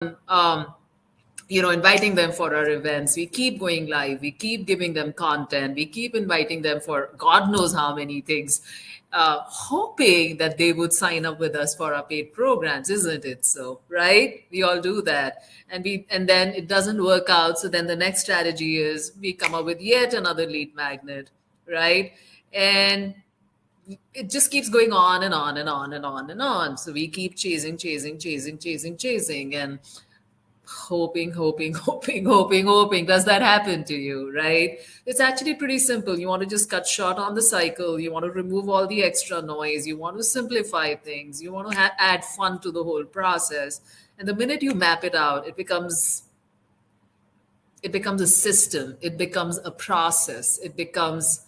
um, inviting them for our events. We keep going live. We keep giving them content. We keep inviting them for God knows how many things, hoping that they would sign up with us for our paid programs, isn't it? So, right? We all do that, and then it doesn't work out. So then the next strategy is we come up with yet another lead magnet, right? And it just keeps going on and on and on and on and on. So we keep chasing, and hoping. Does that happen to you, right? It's actually pretty simple. You want to just cut short on the cycle. You want to remove all the extra noise. You want to simplify things. You want to add fun to the whole process. And the minute you map it out, it becomes a system. It becomes a process. It becomes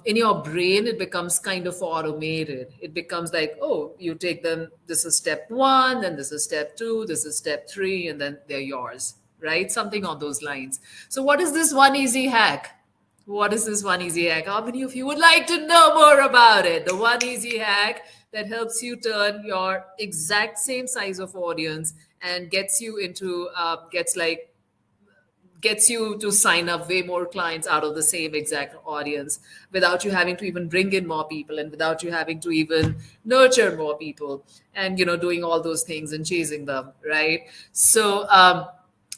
in your brain, it becomes kind of automated. It becomes like, oh, you take them, this is step one, then this is step two, this is step three, and then they're yours, right? Something on those lines. So, what is this one easy hack? What is this one easy hack? How many of you would like to know more about it? The one easy hack that helps you turn your exact same size of audience and gets you to sign up way more clients out of the same exact audience without you having to even bring in more people and without you having to even nurture more people and doing all those things and chasing them, right? So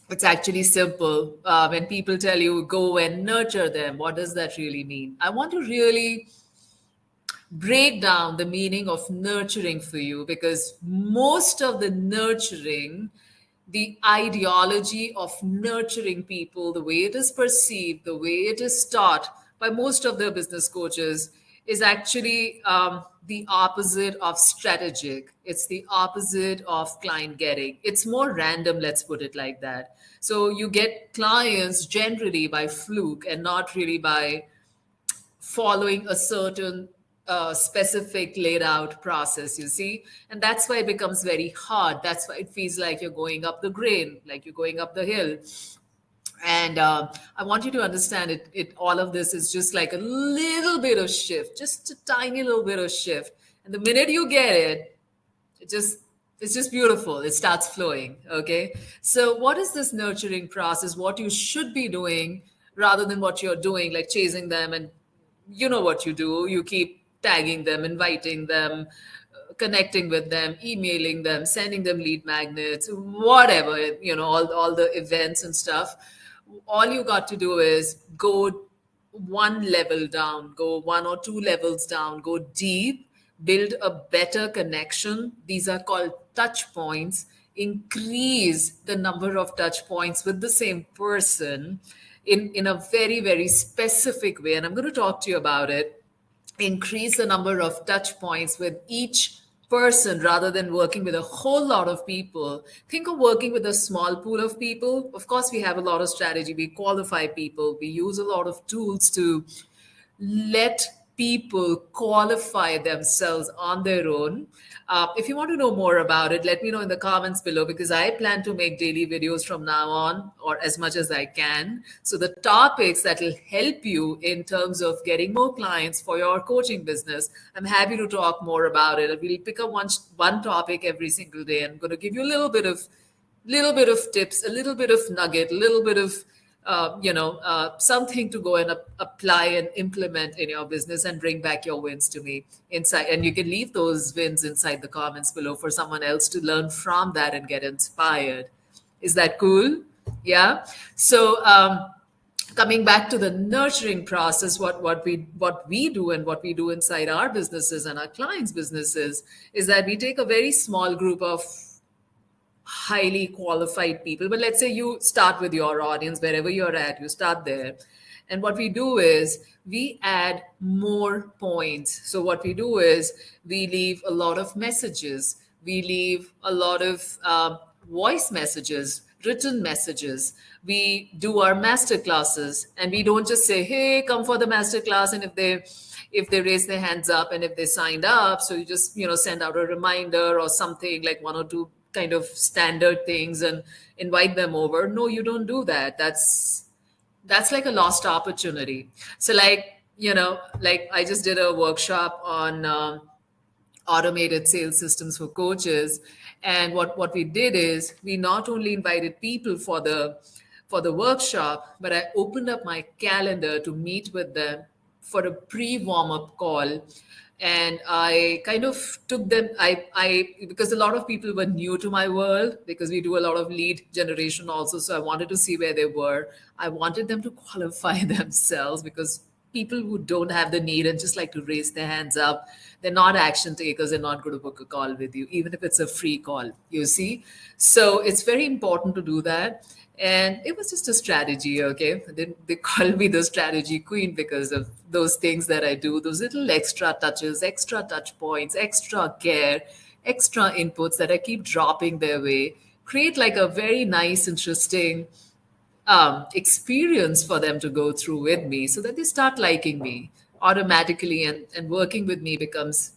it's actually simple. When people tell you go and nurture them, what does that really mean? I want to really break down the meaning of nurturing for you, because most of the nurturing, the ideology of nurturing people, the way it is perceived, the way it is taught by most of the business coaches, is actually the opposite of strategic. It's the opposite of client getting. It's more random, let's put it like that. So you get clients generally by fluke and not really by following a certain specific laid out process, you see. And that's why it becomes very hard. That's why it feels like you're going up the grade, like you're going up the hill. And I want you to understand it all of this is just like a little bit of shift, just a tiny little bit of shift. And the minute you get it, it's just beautiful. It starts flowing. Okay. So what is this nurturing process? What you should be doing rather than what you're doing, like chasing them. And you know what you do. You keep tagging them, inviting them, connecting with them, emailing them, sending them lead magnets, whatever, all the events and stuff. All you got to do is go one level down, go one or two levels down, go deep, build a better connection. These are called touch points. Increase the number of touch points with the same person in a very, very specific way. And I'm going to talk to you about it. Increase the number of touch points with each person rather than working with a whole lot of people. Think of working with a small pool of people. Of course, we have a lot of strategy. We qualify people. We use a lot of tools to let people qualify themselves on their own. If you want to know more about it, let me know in the comments below, because I plan to make daily videos from now on, or as much as I can. So the topics that will help you in terms of getting more clients for your coaching business, I'm happy to talk more about it. We'll pick up one topic every single day. I'm going to give you a little bit of tips, a little bit of nugget, a little bit of something to go and apply and implement in your business and bring back your wins to me inside. And you can leave those wins inside the comments below for someone else to learn from that and get inspired. Is that cool? Yeah. So coming back to the nurturing process, what we do and what we do inside our businesses and our clients' businesses is that we take a very small group of highly qualified people. But let's say you start with your audience, wherever you're at, you start there. And what we do is we add more points. So what we do is we leave a lot of messages. We leave a lot of voice messages, written messages. We do our master classes, and we don't just say, hey, come for the master class. And if they raise their hands up and if they signed up, so you just send out a reminder or something, like one or two kind of standard things, and invite them over. No, you don't do that. That's like a lost opportunity. So like I just did a workshop automated sales systems for coaches. And what we did is we not only invited people for the workshop, but I opened up my calendar to meet with them for a pre warm up call. And I kind of took them, because a lot of people were new to my world, because we do a lot of lead generation also. So I wanted to see where they were. I wanted them to qualify themselves, because people who don't have the need and just like to raise their hands up, they're not action takers. They're not going to book a call with you, even if it's a free call, you see. So it's very important to do that. And it was just a strategy, okay? They call me the strategy queen because of those things that I do, those little extra touches, extra touch points, extra care, extra inputs that I keep dropping their way, create like a very nice, interesting experience for them to go through with me, so that they start liking me automatically, and working with me becomes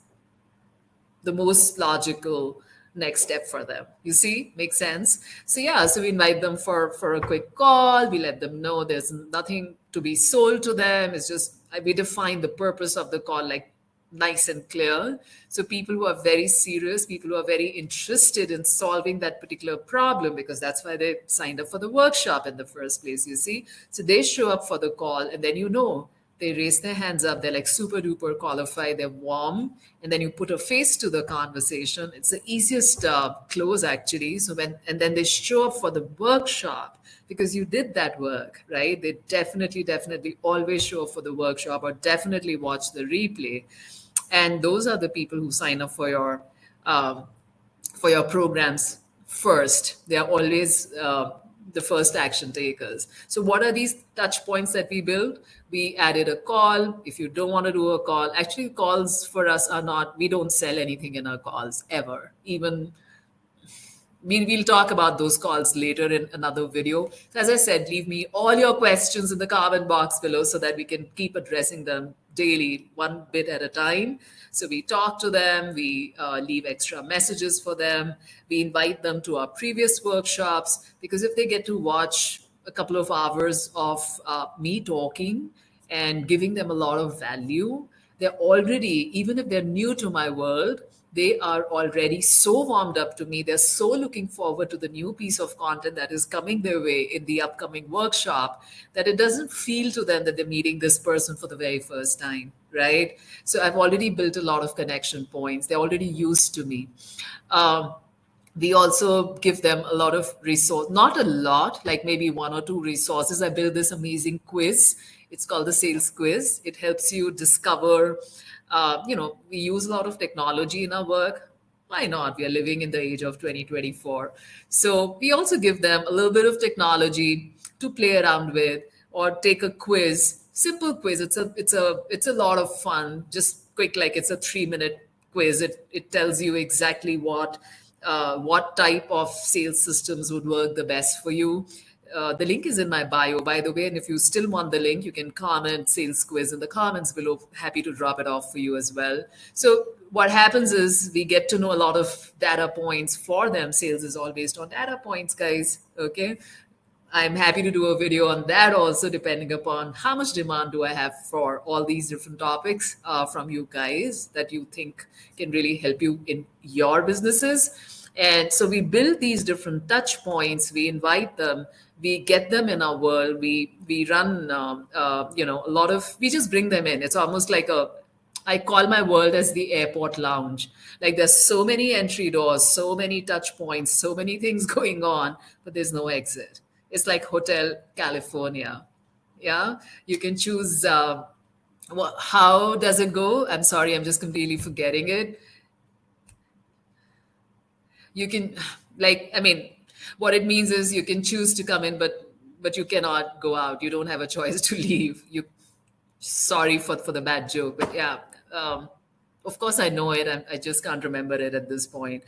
the most logical next step for them. You see, makes sense. So yeah, so we invite them for a quick call. We let them know there's nothing to be sold to them. It's just we define the purpose of the call like nice and clear. So people who are very serious, people who are very interested in solving that particular problem, because that's why they signed up for the workshop in the first place, you see. So they show up for the call, and then they raise their hands up, they're like super duper qualified, they're warm, and then you put a face to the conversation. It's the easiest close actually. And then they show up for the workshop because you did that work, right? They definitely always show up for the workshop, or definitely watch the replay. And those are the people who sign up um, for your programs first. They are always the first action takers. So what are these touch points that we build? We added a call. If you don't want to do a call, actually calls for us are not, we don't sell anything in our calls ever. Even we'll talk about those calls later in another video. So as I said, leave me all your questions in the comment box below so that we can keep addressing them daily, one bit at a time. So we talk to them, we leave extra messages for them, we invite them to our previous workshops, because if they get to watch a couple of hours of me talking and giving them a lot of value, they're already, even if they're new to my world, they are already so warmed up to me. They're so looking forward to the new piece of content that is coming their way in the upcoming workshop, that it doesn't feel to them that they're meeting this person for the very first time, right? So I've already built a lot of connection points. They're already used to me. We also give them a lot of resource, not a lot, like maybe one or two resources. I built this amazing quiz. It's called the sales quiz. It helps you discover, we use a lot of technology in our work. Why not? We are living in the age of 2024. So we also give them a little bit of technology to play around with, or take a quiz, simple quiz. It's a lot of fun. Just quick, like it's a 3-minute quiz. It tells you exactly what type of sales systems would work the best for you. The link is in my bio, by the way. And if you still want the link, you can comment sales quiz in the comments below. Happy to drop it off for you as well. So what happens is we get to know a lot of data points for them. Sales is all based on data points, guys. Okay. I'm happy to do a video on that also, depending upon how much demand do I have for all these different topics from you guys that you think can really help you in your businesses. And so we build these different touch points. We invite them. We get them in our world. We run, a lot of. We just bring them in. It's almost like I call my world as the airport lounge. Like there's so many entry doors, so many touch points, so many things going on, but there's no exit. It's like Hotel California. Yeah, you can choose. How does it go? I'm sorry, I'm just completely forgetting it. You can, like, I mean, what it means is you can choose to come in, but you cannot go out. You don't have a choice to leave. You, sorry for the bad joke, but yeah. Of course I know it. I just can't remember it at this point.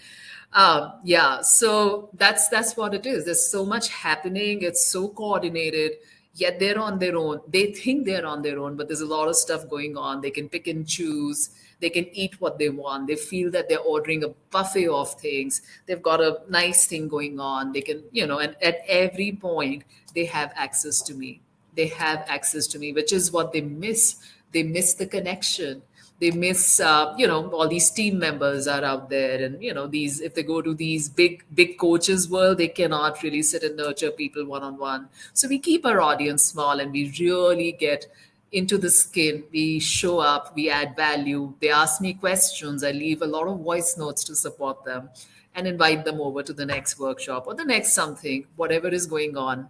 Yeah, so that's what it is. There's so much happening. It's so coordinated, yet they're on their own. They think they're on their own, but there's a lot of stuff going on. They can pick and choose. They can eat what they want. They feel that they're ordering a buffet of things. They've got a nice thing going on. They can, and at every point, they have access to me. They have access to me, which is what they miss. They miss the connection. they miss, all these team members are out there, and these, if they go to these big coaches world, they cannot really sit and nurture people one on one. So we keep our audience small, and we really get into the skin. We show up, we add value. They ask me questions. I leave a lot of voice notes to support them and invite them over to the next workshop or the next something, whatever is going on.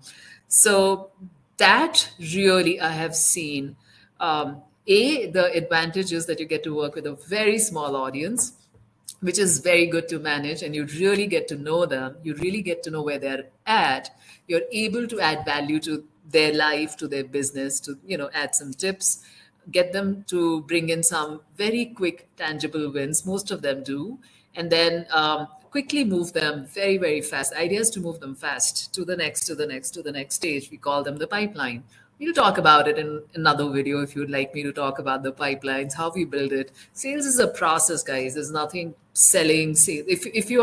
So that really I have seen. The advantage is that you get to work with a very small audience, which is very good to manage, and you really get to know them. You really get to know where they're at. You're able to add value to their life, to their business, to add some tips, get them to bring in some very quick, tangible wins. Most of them do, and then quickly move them very, very fast. Ideas to move them fast to the next, to the next, to the next stage. We call them the pipeline. We'll talk about it in another video if you'd like me to talk about the pipelines, how we build it. Sales is a process, guys. There's nothing selling. If you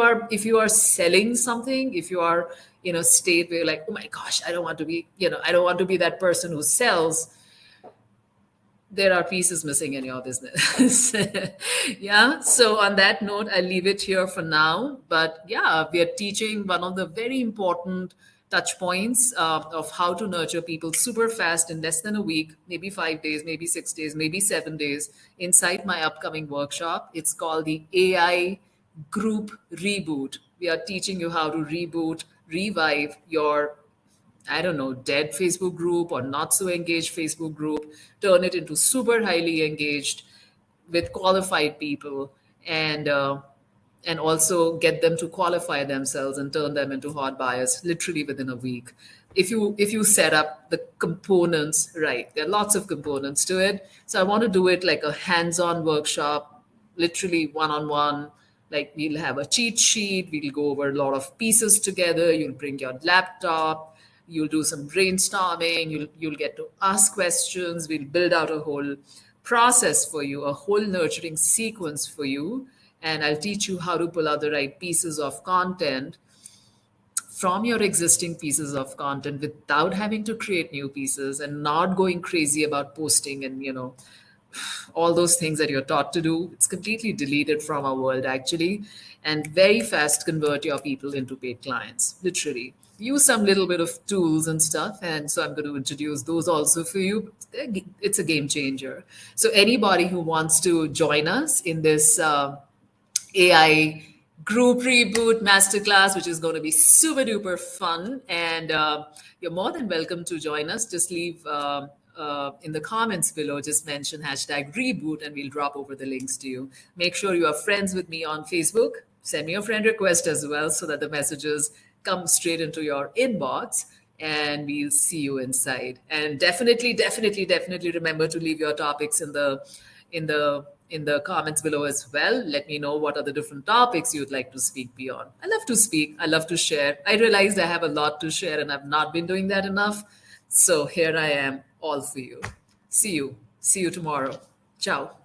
are selling something, if you are in a state where you're like, oh my gosh, I don't want to be that person who sells, there are pieces missing in your business. Yeah. So on that note, I'll leave it here for now. But yeah, we are teaching one of the very important touch points of how to nurture people super fast in less than a week, maybe 5 days, maybe 6 days, maybe 7 days inside my upcoming workshop. It's called the AI Group Reboot. We are teaching you how to reboot, revive your, I don't know, dead Facebook group or not so engaged Facebook group, turn it into super highly engaged with qualified people, and also get them to qualify themselves and turn them into hot buyers literally within a week. If you set up the components right, there are lots of components to it. So I want to do it like a hands-on workshop, literally one-on-one. Like we'll have a cheat sheet, we'll go over a lot of pieces together, you'll bring your laptop, you'll do some brainstorming, you'll get to ask questions, we'll build out a whole process for you, a whole nurturing sequence for you, and I'll teach you how to pull out the right pieces of content from your existing pieces of content without having to create new pieces, and not going crazy about posting and all those things that you're taught to do. It's completely deleted from our world actually, and very fast convert your people into paid clients. Literally use some little bit of tools and stuff, and so I'm going to introduce those also for you. It's a game changer. So anybody who wants to join us in this AI Group Reboot Masterclass, which is going to be super duper fun, and you're more than welcome to join us. Just leave in the comments below, just mention hashtag reboot, and we'll drop over the links to you. Make sure you are friends with me on Facebook. Send me a friend request as well, so that the messages come straight into your inbox, and we'll see you inside. And definitely remember to leave your topics in the comments below as well. Let me know what are the different topics you'd like to speak beyond. I love to speak. I love to share. I realized I have a lot to share, and I've not been doing that enough. So here I am, all for you. See you. See you tomorrow. Ciao.